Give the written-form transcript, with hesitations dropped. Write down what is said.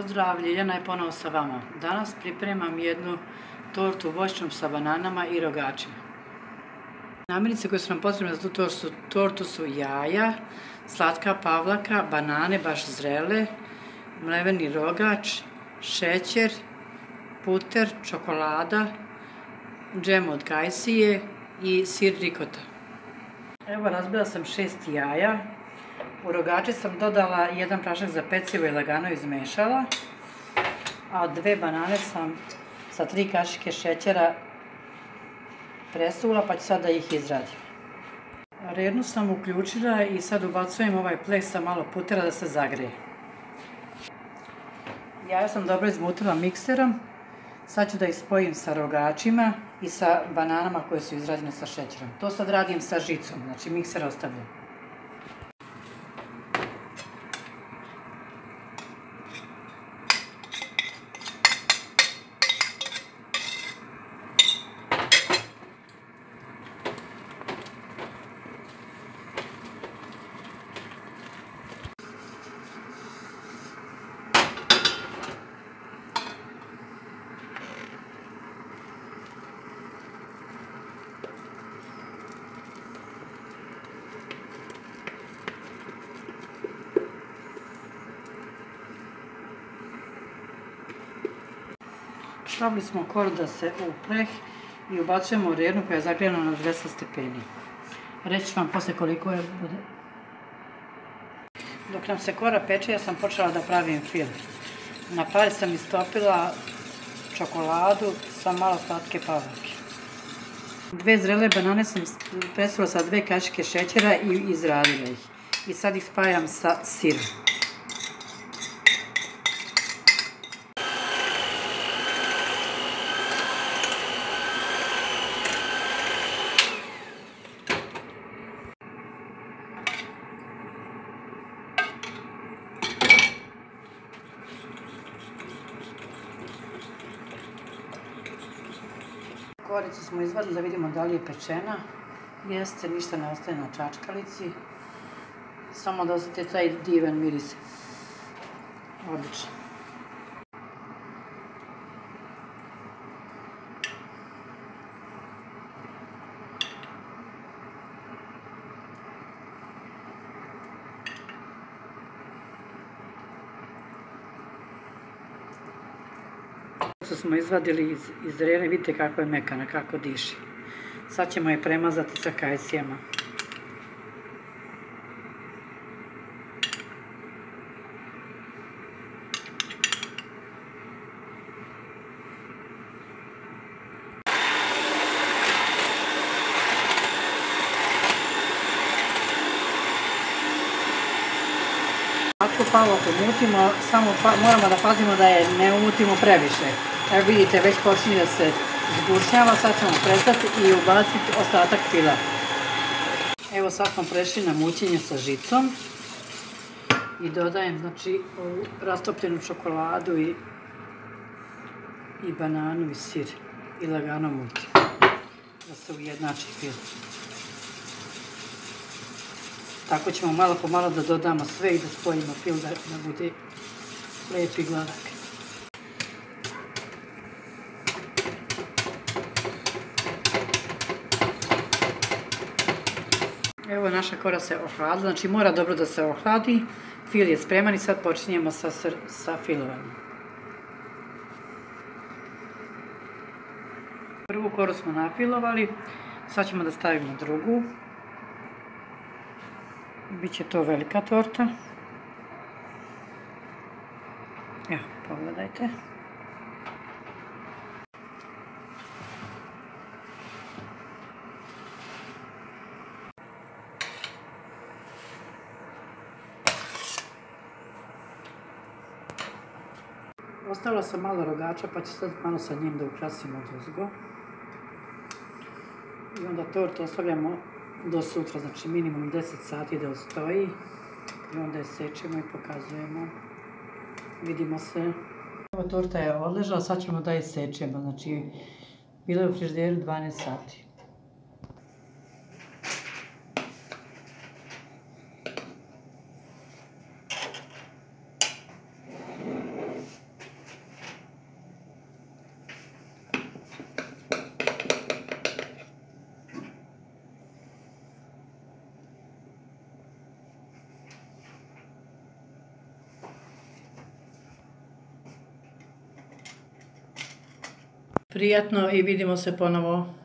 Pozdrav, Ljiljana je ponovo sa vama. Danas pripremam jednu tortu voćnom sa bananama i rogačima. Namirnice koje su nam potrebne za tu tortu su jaja, slatka pavlaka, banane baš zrele, mleveni rogač, šećer, puter, čokolada, džem od kajsije i sir rikota. Evo, razbila sam 6 jaja. U rogače sam dodala 1 prašak za pecivo i lagano izmešala, a 2 banane sam sa 3 kašike šećera presula, pa ću sad da ih izradim. Rernu sam uključila i sad ubacujem ovaj ples sa malo putera da se zagreje. Jaja sam dobro izmutila mikserom, sad ću da ih spojim sa rogačima i sa bananama koje su izrađene sa šećerom. To sad radim sa žicom, znači mikser ostavljam. Stavili smo koru da se upreh i ubacujemo rernu koja je zagrijana na 200 stepeni. Reći ću vam poslije koliko je bude. Dok nam se kora peče, ja sam počela da pravim fil. Na pari sam istopila čokoladu sa malo slatke pavlake. 2 zrele banane sam presula sa 2 kašike šećera i izradila ih. I sad ih spajam sa sirom. Koricu smo izvadili da vidimo da li je pečena. Jeste, ništa ne ostaje na čačkalici. Samo da osjetite taj divan miris. Odlično. Smo izvadili iz rerne, vidite kako je mekana, kako diši. Sad ćemo je premazati sa kajsijama. Slatku pavlaku mutimo, samo moramo da pazimo da je ne umutimo previše. Evo vidite, već počinje da se zgušnjava, sad ćemo prestati i ubaciti ostatak fila. Evo sad smo prešli na mućenje sa žicom i dodajem znači ovu rastopljenu čokoladu i bananu i sir i lagano mutim da se ujednači fil. Tako ćemo malo po malo da dodamo sve i da spojimo fil da bude lijep i gladak. Evo, naša kora se ohladila, znači mora dobro da se ohladi. Fil je spreman i sad počinjemo sa filovanjem. Prvu koru smo nafilovali, sad ćemo da stavimo drugu. Biće to velika torta. Evo, pogledajte. Ostavila sam malo rogača, pa ću sad malo sa njim da ukrasimo odozgo. I onda tortu ostavljamo do sutra, znači minimum 10 sati da ostoji. I onda je sečemo i pokazujemo. Vidimo se. Ova torta je odležala, sad ćemo da je sečemo. Znači, bila je u frižideru 12 sati. Prijatno i vidimo se ponovo.